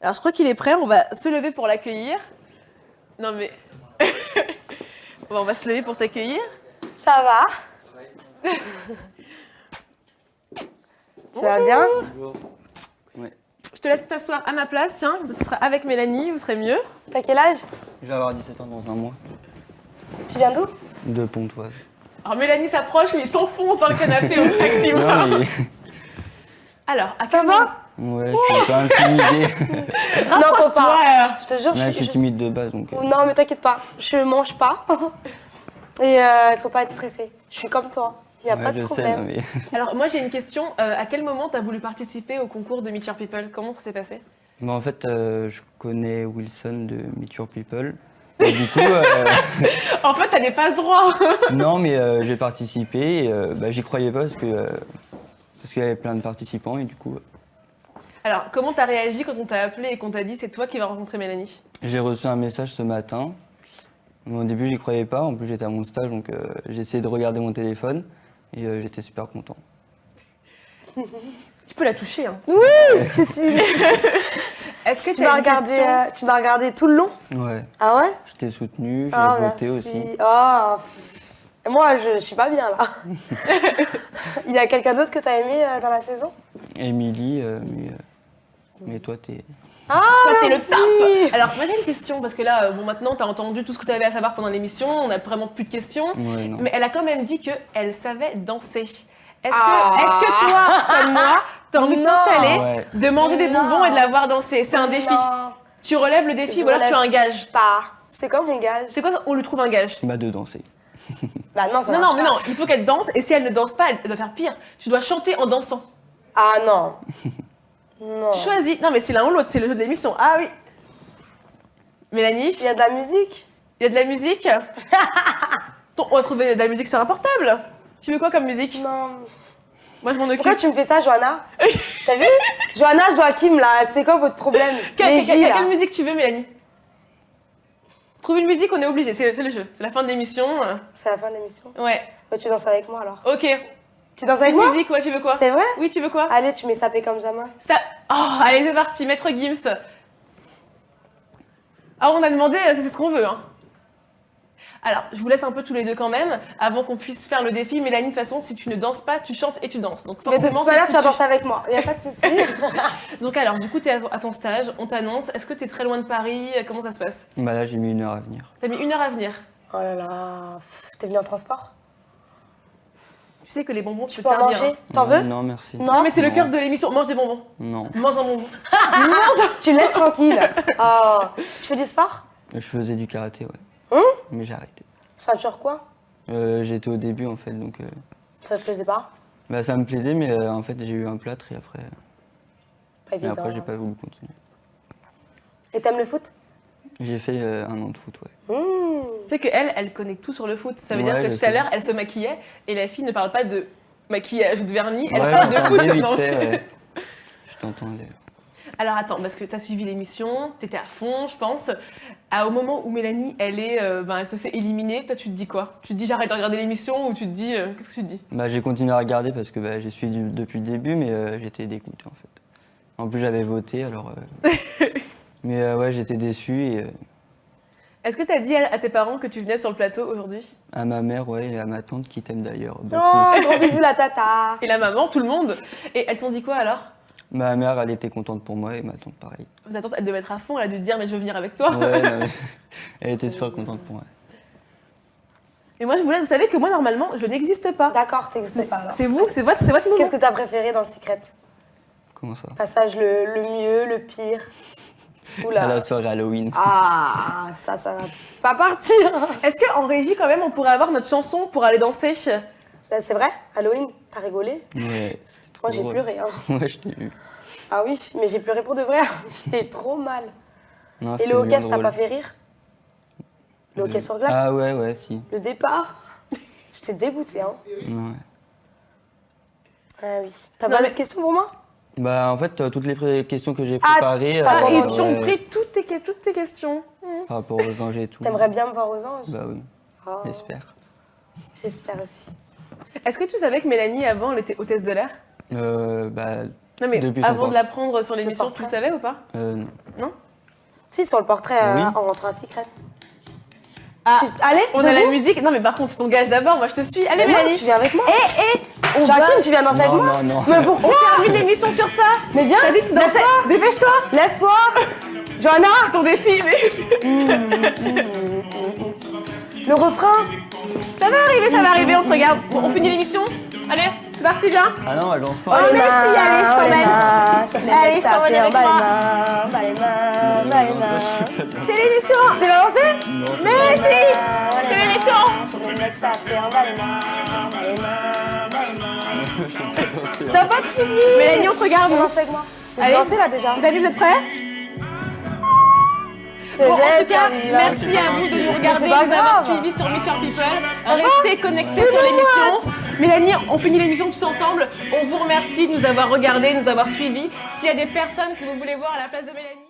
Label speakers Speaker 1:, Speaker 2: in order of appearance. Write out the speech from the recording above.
Speaker 1: Alors je crois qu'il est prêt, on va se lever pour l'accueillir. Non mais... on va se lever pour t'accueillir.
Speaker 2: Ça va? Tu vas bien?
Speaker 3: Bonjour. Ouais.
Speaker 1: Je te laisse t'asseoir à ma place, tiens, tu seras avec Mélanie, vous serez mieux.
Speaker 2: T'as quel âge?
Speaker 3: Je vais avoir 17 ans dans un mois.
Speaker 2: Tu viens d'où?
Speaker 3: De Pontoise.
Speaker 1: Alors Mélanie s'approche, mais il s'enfonce dans le canapé au maximum.
Speaker 3: Non, mais...
Speaker 1: Alors, à
Speaker 2: Ça
Speaker 1: quel
Speaker 2: va?
Speaker 1: moment-
Speaker 3: Ouais, je suis un peu intimidé.
Speaker 2: Non, faut pas.
Speaker 1: Ouais.
Speaker 2: Je te jure,
Speaker 3: Là, je suis timide de base, donc...
Speaker 2: Non, mais t'inquiète pas, je mange pas. Et il faut pas être stressé. Je suis comme toi, il n'y a
Speaker 3: ouais,
Speaker 2: pas de
Speaker 3: je
Speaker 2: problème.
Speaker 3: sais, non, mais...
Speaker 1: Alors moi j'ai une question, à quel moment t'as voulu participer au concours de Meet Your People? Comment ça s'est passé?
Speaker 3: Bah, en fait, je connais Wilson de Meet Your People. Et du coup,
Speaker 1: En fait t'as des passe droits.
Speaker 3: non, mais j'ai participé et bah, j'y croyais pas parce qu'il y avait plein de participants et du coup,
Speaker 1: Alors comment t'as réagi quand on t'a appelé et qu'on t'a dit c'est toi qui vas rencontrer Mélanie?
Speaker 3: j'ai reçu un message ce matin. Mais au début, j'y croyais pas. En plus, j'étais à mon stage, donc j'ai essayé de regarder mon téléphone et j'étais super content.
Speaker 1: Tu peux la toucher hein.
Speaker 2: Oui, je suis.
Speaker 1: Est-ce que
Speaker 2: Tu m'as regardé tout le long?
Speaker 3: Ouais,
Speaker 2: Ah ouais?
Speaker 3: je t'ai soutenu, j'ai
Speaker 2: Ah,
Speaker 3: voté
Speaker 2: merci.
Speaker 3: aussi.
Speaker 2: Oh. Et moi, je suis pas bien là. Il y a quelqu'un d'autre que t'as aimé dans la saison?
Speaker 3: Émilie, mais toi, t'es...
Speaker 2: Ah,
Speaker 1: Toi, t'es le
Speaker 2: merci.
Speaker 1: top. Alors moi j'ai une question parce que là bon maintenant t'as entendu tout ce que tu avais à savoir pendant l'émission, on n'a vraiment plus de questions.
Speaker 3: Ouais, non.
Speaker 1: Mais elle a quand même dit qu'elle savait danser. Est-ce
Speaker 2: Ah.
Speaker 1: que toi, comme moi, t'as envie de
Speaker 2: Non.
Speaker 1: t'installer,
Speaker 3: Ouais.
Speaker 1: de manger des
Speaker 2: Non.
Speaker 1: bonbons et de la voir danser? C'est un défi.
Speaker 2: Non,
Speaker 1: Tu relèves le défi
Speaker 2: Je
Speaker 1: ou alors tu as un
Speaker 2: relève
Speaker 1: gage?
Speaker 2: pas. C'est quoi mon gage?
Speaker 1: C'est quoi on lui trouve un gage?
Speaker 3: Bah, de danser.
Speaker 2: Bah non, ça
Speaker 1: Non,
Speaker 2: marche
Speaker 1: non, mais
Speaker 2: pas.
Speaker 1: non, il faut qu'elle danse et si elle ne danse pas, elle doit faire pire. Tu dois chanter en dansant.
Speaker 2: Ah non. Non.
Speaker 1: Tu choisis. Non, mais c'est l'un ou l'autre, c'est le jeu de l'émission. Ah oui. Mélanie,
Speaker 2: Il y a de la musique?
Speaker 1: il y a de la musique. On va trouver de la musique sur un portable. Tu veux quoi comme musique?
Speaker 2: Non.
Speaker 1: Moi, je m'en occupe.
Speaker 2: Pourquoi tu me fais ça, Johanna? T'as vu? Johanna, Joachim, là, c'est quoi votre problème? Les J, là.
Speaker 1: Quelle musique tu veux, Mélanie? Trouve une musique, on est obligé, c'est le jeu. C'est la fin de l'émission.
Speaker 2: C'est la fin de l'émission.
Speaker 1: Ouais.
Speaker 2: Ouais, tu danses avec moi alors.
Speaker 1: Ok.
Speaker 2: Tu danses avec
Speaker 1: Une
Speaker 2: moi?
Speaker 1: musique, ouais, tu veux quoi?
Speaker 2: C'est vrai?
Speaker 1: Oui, tu veux quoi?
Speaker 2: Allez, tu mets sapé comme jamais.
Speaker 1: Ça... Oh, allez, c'est parti, Maître Gims. Ah, on a demandé, c'est ce qu'on veut. Hein. Alors, je vous laisse un peu tous les deux quand même, avant qu'on puisse faire le défi. Mélanie, de toute façon, si tu ne danses pas, tu chantes et tu danses. Donc,
Speaker 2: Mais de
Speaker 1: forcément,
Speaker 2: toute manière,
Speaker 1: t'es
Speaker 2: tu vas
Speaker 1: foutu.
Speaker 2: danser avec moi. Il n'y a pas de souci.
Speaker 1: Donc alors, du coup, tu es à ton stage, on t'annonce. Est-ce que tu es très loin de Paris? Comment ça se passe?
Speaker 3: Bah là, j'ai mis 1 heure à venir.
Speaker 1: T'as mis 1 heure à venir.
Speaker 2: Oh là là. T'es venu en transport?
Speaker 1: Tu sais que les bonbons, tu
Speaker 2: Tu
Speaker 1: peux
Speaker 2: peux en
Speaker 1: servir.
Speaker 2: manger?
Speaker 1: Hein.
Speaker 2: T'en veux?
Speaker 3: Non, merci.
Speaker 1: Non, mais c'est le
Speaker 3: Non.
Speaker 1: cœur de l'émission. Mange des bonbons.
Speaker 3: Non.
Speaker 1: Mange un bonbon.
Speaker 2: Tu me laisses tranquille. Oh. Tu fais du sport?
Speaker 3: Je faisais du karaté, ouais. Mais j'ai arrêté.
Speaker 2: Ceinture quoi?
Speaker 3: J'étais au début, en fait, donc...
Speaker 2: Ça te plaisait pas?
Speaker 3: Bah, ça me plaisait, mais en fait, j'ai eu un plâtre et après...
Speaker 2: Pas
Speaker 3: Et
Speaker 2: évident.
Speaker 3: après, j'ai pas voulu continuer.
Speaker 2: Et t'aimes le foot?
Speaker 3: J'ai fait 1 an de foot, ouais.
Speaker 1: Tu sais qu'elle, elle connaît tout sur le foot. Ça veut
Speaker 3: Ouais,
Speaker 1: dire que
Speaker 3: je
Speaker 1: tout à
Speaker 3: sais.
Speaker 1: l'heure, elle se maquillait et la fille ne parle pas de maquillage ou de vernis, elle
Speaker 3: Ouais,
Speaker 1: parle de foot.
Speaker 3: j'entendais vite
Speaker 1: Non.
Speaker 3: fait, ouais. Je t'entendais.
Speaker 1: Alors attends, parce que tu as suivi l'émission, tu étais à fond, je pense. Au moment où Mélanie, elle se fait éliminer, toi, tu te dis quoi? Tu te dis j'arrête de regarder l'émission ou tu te dis... Qu'est-ce que tu te dis?
Speaker 3: Bah, j'ai continué à regarder parce que bah, j'ai suivi depuis le début, mais j'étais dégoûté, en fait. En plus, j'avais voté, alors... Mais ouais, j'étais déçu et
Speaker 1: Est-ce que tu as dit à tes parents que tu venais sur le plateau aujourd'hui?
Speaker 3: à ma mère, ouais, et à ma tante qui t'aime d'ailleurs beaucoup.
Speaker 2: Oh, gros bisous la tata.
Speaker 1: Et la maman, tout le monde. Et elles t'ont dit quoi alors?
Speaker 3: Ma mère, elle était contente pour moi et ma tante, pareil.
Speaker 1: Ta tante, elle devait être à fond, elle a dû te dire mais je veux venir avec toi.
Speaker 3: Ouais, non, mais elle était super contente pour moi.
Speaker 1: Et moi, vous savez que moi, normalement, je n'existe pas.
Speaker 2: D'accord, t'existes pas alors.
Speaker 1: C'est vous, c'est votre moment.
Speaker 2: Qu'est-ce que t'as préféré dans Secret?
Speaker 3: Comment ça?
Speaker 2: Passage le mieux, le pire.
Speaker 3: À
Speaker 2: Oula.
Speaker 3: la soirée Halloween.
Speaker 2: Ah, ça va pas partir.
Speaker 1: Est-ce qu'en régie, quand même, on pourrait avoir notre chanson pour aller danser?
Speaker 2: C'est vrai? Halloween, t'as rigolé?
Speaker 3: Ouais.
Speaker 2: Moi, j'ai pleuré. Hein.
Speaker 3: Ouais, je t'ai vu.
Speaker 2: Ah oui, mais j'ai pleuré pour de vrai. J'étais trop mal.
Speaker 3: Non,
Speaker 2: Et
Speaker 3: c'était
Speaker 2: le hockey,
Speaker 3: bien
Speaker 2: ça t'a
Speaker 3: drôle.
Speaker 2: pas fait rire? Le hockey sur glace?
Speaker 3: Ah ouais, si.
Speaker 2: Le départ? J'étais dégoûtée. Hein.
Speaker 3: Ouais.
Speaker 2: Ah oui. T'as
Speaker 1: Non,
Speaker 2: pas
Speaker 1: mais-
Speaker 2: d'autres questions pour moi?
Speaker 3: Bah en fait, toutes les questions que j'ai
Speaker 2: Ah,
Speaker 3: préparées...
Speaker 2: t'as-
Speaker 1: Ils
Speaker 2: ouais.
Speaker 1: t'ont pris toutes tes questions.
Speaker 3: Par rapport aux anges et tout.
Speaker 2: T'aimerais bien me voir aux anges?
Speaker 3: Bah oui.
Speaker 2: Oh,
Speaker 3: j'espère.
Speaker 2: j'espère aussi.
Speaker 1: Est-ce que tu savais que Mélanie, avant, elle était hôtesse de l'air?
Speaker 3: Bah,
Speaker 1: Non, mais
Speaker 3: Depuis son
Speaker 1: avant de
Speaker 3: portrait.
Speaker 1: la prendre sur l'émission, tu
Speaker 2: portrait.
Speaker 1: le savais ou pas?
Speaker 3: non.
Speaker 1: Non?
Speaker 2: Si, sur le portrait,
Speaker 3: Oui.
Speaker 2: en rentrant à Secret.
Speaker 1: Ah,
Speaker 2: Allez,
Speaker 1: on a la
Speaker 2: debout.
Speaker 1: musique. Non, mais par contre, ton gage d'abord, moi je te suis. Allez,
Speaker 2: Mais non,
Speaker 1: Mélanie.
Speaker 2: tu viens avec moi.
Speaker 1: on
Speaker 2: Joachim,
Speaker 1: va-
Speaker 2: tu viens danser avec
Speaker 3: Non,
Speaker 2: moi.
Speaker 3: non, non.
Speaker 2: Mais
Speaker 1: On
Speaker 2: pourquoi?
Speaker 1: termine l'émission sur ça.
Speaker 2: Mais viens,
Speaker 1: T'as dit que tu dansais.
Speaker 2: lève-toi.
Speaker 1: Dépêche-toi.
Speaker 2: Lève-toi. Johanna,
Speaker 1: Ton défi, mais
Speaker 2: le refrain.
Speaker 1: ça va arriver, on te regarde. Bon, on finit l'émission. Allez, c'est parti, viens.
Speaker 3: Ah non, elle danse
Speaker 1: Oh,
Speaker 3: pas.
Speaker 1: mais si, allez, je t'emmène. Allez, je t'emmène avec moi. C'est l'émission.
Speaker 2: C'est pas lancé?
Speaker 3: Non, c'est
Speaker 1: Mais si, c'est l'émission.
Speaker 2: Ça va pas de suivi.
Speaker 1: Mélanie, on te regarde.
Speaker 2: Danse avec moi. J'ai
Speaker 1: Allez.
Speaker 2: dansé là déjà.
Speaker 1: Vous avez, vous êtes prêts? Bon, en tout cas, merci à vous de nous regarder,
Speaker 2: C'est
Speaker 1: de
Speaker 2: pas
Speaker 1: nous avoir
Speaker 2: grave.
Speaker 1: suivis sur Meet Your People. Restez connectés sur l'émission. Mélanie, on finit l'émission tous ensemble. On vous remercie de nous avoir regardés, de nous avoir suivis. S'il y a des personnes que vous voulez voir à la place de Mélanie...